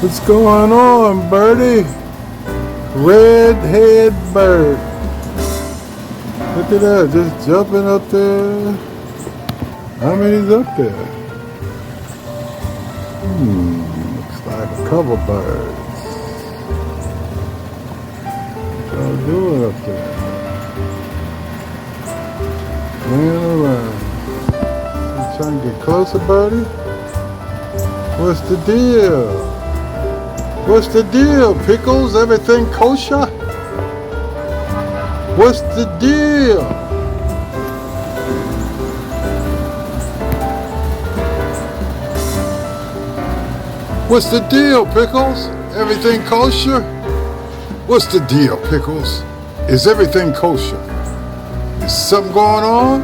What's going on, birdie? Red-head bird. Look at that, just jumping up there. How many's up there? Looks like a couple birds. What y'all doing up there? Playing around. You trying to get closer, birdie? What's the deal? What's the deal, Pickles? Everything kosher? What's the deal? What's the deal, Pickles? Everything kosher? What's the deal, Pickles? Is everything kosher? Is something going on?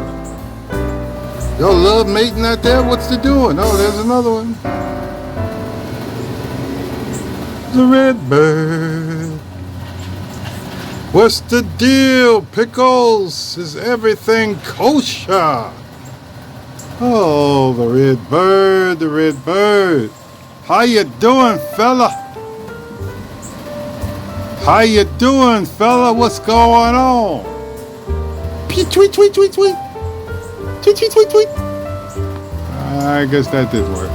Y'all love mating out there? What's the doing? Oh, there's another one. The red bird. What's the deal, Pickles? Is everything kosher? Oh, the red bird, the red bird. How you doing, fella? How you doing, fella? What's going on? Tweet, tweet, tweet, tweet, tweet. Tweet, tweet, tweet, tweet. I guess that did work.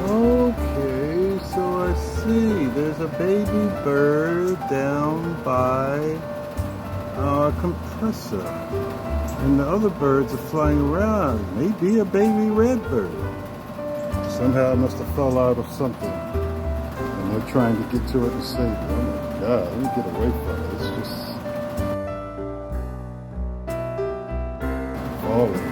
Okay, so I see there's a baby bird down by our compressor, and the other birds are flying around. Maybe a baby red bird. Somehow it must have fell out of something, and they're trying to get to it and save it. Oh my God, let me get away from it. It's just falling.